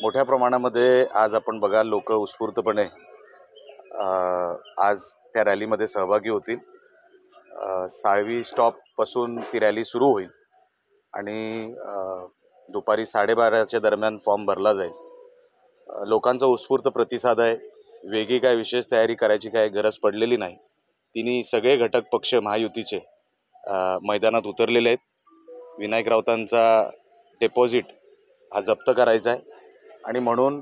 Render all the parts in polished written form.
मोठ्या प्रमाणामध्ये आज आपण बघा लोक उत्स्फूर्तपणे आज त्या रॅलीमध्ये सहभागी होतील। साळवी स्टॉपपासून ती रॅली सुरू होईल आणि दुपारी 12:30च्या दरम्यान फॉर्म भरला जाईल। लोकांचा उत्स्फूर्त प्रतिसाद आहे। वेगळी काय विशेष तयारी करायची काय गरज पडलेली नाही। तिन्ही सगळे घटक पक्ष महायुतीचे मैदानात उतरलेले आहेत। विनायक राऊतांचा डिपॉझिट हा जप्त करायचा आहे आणि म्हणून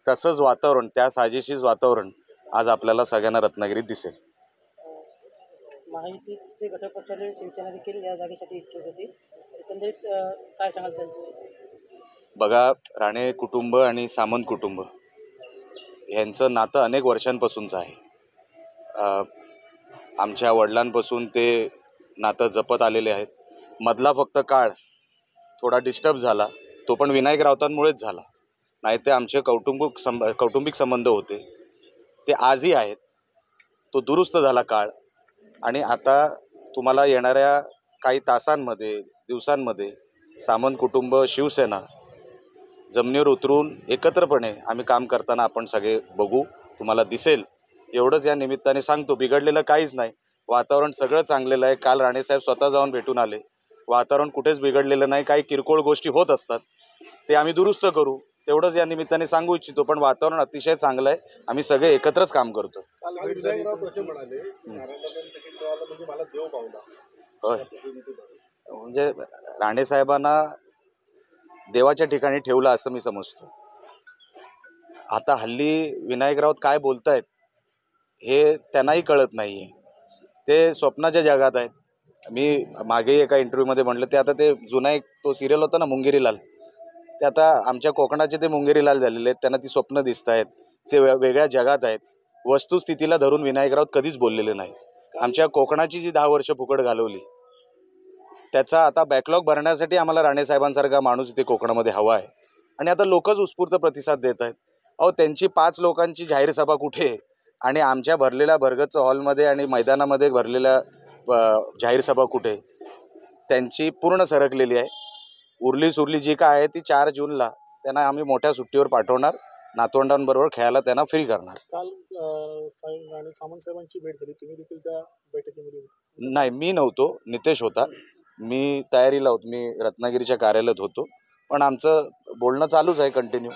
तसंच वातावरण, त्या साजेशीच वातावरण आज आपल्याला सगळ्यांना रत्नागिरीत दिसेल। महायुतीचे घटक पक्षाने शिवसेना देखील या जागेसाठी इच्छुक होती। एकंदरीत काय सांगाल त्यांचं? बघा, राणे कुटुंब आणि सामंत कुटुंब यांचं नातं अनेक वर्षांपासूनचं आहे। आमच्या वडिलांपासून ते नातं जपत आलेले आहेत। मधला फक्त काळ थोडा डिस्टर्ब झाला, तो पण विनायक राऊतांमुळेच झाला, नाही ते आमचे कौटुंबिक संबंध होते ते आजही आहेत। तो दुरुस्त झाला काळ आणि आता तुम्हाला येणाऱ्या काही तासांमध्ये दिवसांमध्ये सामंत कुटुंब शिवसेना जमिनीवर उतरून एकत्रपणे आम्ही काम करताना आपण सगळे बघू, तुम्हाला दिसेल। एवढंच या निमित्ताने सांगतो, बिघडलेलं काहीच नाही, वातावरण सगळं चांगलेलं आहे। काल राणेसाहेब स्वतः जाऊन भेटून आले, वातावरण कुठेच बिघडलेलं नाही। काही किरकोळ गोष्टी होत असतात ते आम्ही दुरुस्त करू, तेवढंच या निमित्ताने सांगू इच्छितो। पण वातावरण अतिशय चांगलं आहे, आम्ही सगळे एकत्रच काम करतो। होय, म्हणजे राणेसाहेबांना देवाच्या ठिकाणी ठेवलं असं मी समजतो। आता हल्ली विनायक राऊत काय बोलतायत हे त्यांनाही कळत नाहीये, ते स्वप्नाच्या जगात आहेत। मी मागे एका इंटरव्ह्यूमध्ये म्हटलं, ते आता ते जुना एक तो सिरियल होता ना मुंगेरीलाल, ते आता आमच्या कोकणाचे ते मुंगेरीलाल झालेले आहेत। त्यांना ती स्वप्न दिसत आहेत, ते वेगळ्या जगात आहेत। वस्तुस्थितीला धरून विनायक राऊत कधीच बोललेले नाहीत। आमच्या कोकणाची जी 10 वर्ष फुकट घालवली त्याचा आता बॅकलॉग भरण्यासाठी आम्हाला राणेसाहेबांसारखा माणूस इथे कोकणामध्ये हवा आहे आणि आता लोकच उत्स्फूर्त प्रतिसाद देत आहेत। अहो, त्यांची 5 लोकांची जाहीर सभा कुठे आणि आमच्या भरलेल्या भरगच्च हॉलमध्ये आणि मैदानामध्ये भरलेल्या जाहीर सभा कुठे? त्यांची पूर्ण सरकलेली आहे। उरली सुरली जी काय आहे ती 4 जूनला त्यांना आम्ही मोठ्या सुट्टीवर पाठवणार, नातवंडांबरोबर खेळायला त्यांना फ्री करणार। काल सामंत साहेबांची भेट झाली, तुम्ही देखील त्या बैठकीमध्ये? नाही, मी नव्हतो, नितेश होता। मी तयारीला होतो, मी रत्नागिरीच्या कार्यालयात होतो, पण आमचं बोलणं चालूच आहे कंटिन्यू।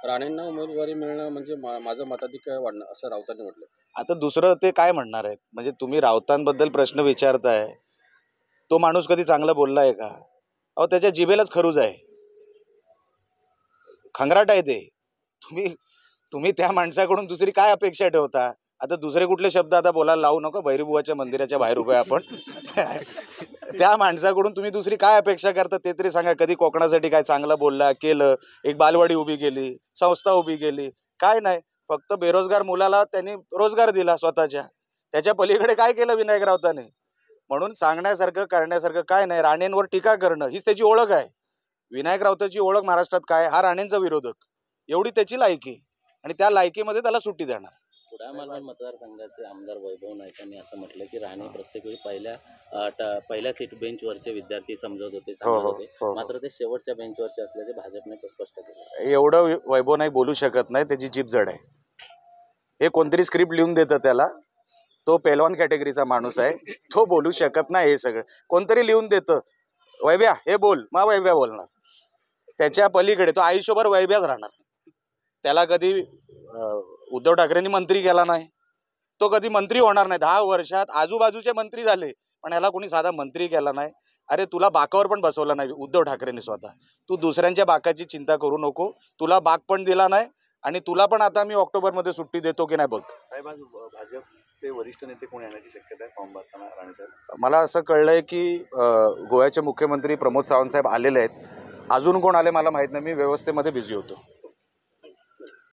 राणेंना उमेदवारी मिळणं म्हणजे माझं मताधिक्य वाढणं असं राऊतांनी म्हटलं। आता दुसरं ते काय म्हणणार आहेत? म्हणजे तुम्ही राऊतांबद्दल प्रश्न विचारताय, तो माणूस कधी चांगलं बोलला आहे का? अहो, त्याच्या जिभेलाच खरूज आहे, खंगराट आहे ते। तुम्ही त्या माणसाकडून दुसरी काय अपेक्षा ठेवता? आता दुसरे कुठले शब्द आता बोलायला लावू नका, भैरवबुवाच्या मंदिराच्या बाहेर उभे आपण त्या माणसाकडून तुम्ही दुसरी काय अपेक्षा करता ते तरी सांगा। कधी कोकणासाठी काय चांगलं बोलला, केलं? एक बालवाडी उभी केली, संस्था उभी केली, काय नाही। फक्त बेरोजगार मुलाला त्यांनी रोजगार दिला स्वतःच्या, त्याच्या पलीकडे काय केलं विनायक राऊतांनी? म्हणून सांगण्यासारखं करण्यासारखं काय नाही। राणेंवर टीका करणं हीच त्याची ओळख आहे। विनायक राऊतांची ओळख महाराष्ट्रात काय? हा राणेंचा विरोधक, एवढी त्याची लायकी आणि त्या लायकीमध्ये त्याला सुट्टी देणार। कुडाळ मालवण मतदारसंघाचे आमदार वैभव नाईकांनी असं म्हटलं की राणे प्रत्येक वेळी पहिल्या सीट बेंचवरचे विद्यार्थी समजत होते, मात्र ते शेवटच्या बेंचवरचे असल्याचे भाजपने स्पष्ट केले। एवढं वैभव नाईक बोलू शकत नाही, त्याची जीभ जड आहे। हे कोणतरी स्क्रिप्ट लिहून देतं त्याला, तो पेलवान कॅटेगरीचा माणूस आहे, तो बोलू शकत नाही। हे सगळं कोणतरी लिहून देतं, वैभ्या हे बोल, मग वैभ्या बोलणार। त्याच्या पलीकडे तो आयुष्यभर वैभ्याच राहणार। त्याला कधी उद्धव ठाकरेंनी मंत्री केला नाही, तो कधी मंत्री होणार नाही। 10 वर्षात आजूबाजूचे मंत्री झाले, पण याला कोणी साधा मंत्री केला नाही। अरे, तुला बाकावर पण बसवलं नाही उद्धव ठाकरेंनी स्वतः। तू दुसऱ्यांच्या बाकाची चिंता करू नको, तुला बाक पण दिला नाही आणि तुला पण आता मी ऑक्टोबरमध्ये सुट्टी देतो की नाही बघ। साहेब, आज भाजपचे वरिष्ठ नेते कोण येण्याची शक्यता आहे फॉर्म भरताना? राणेसाहेब, मला असं कळलंय की गोव्याचे मुख्यमंत्री प्रमोद सावंत साहेब आलेले आहेत। अजून कोण आले मला माहित नाही, मी व्यवस्थेमध्ये बिझी होतो।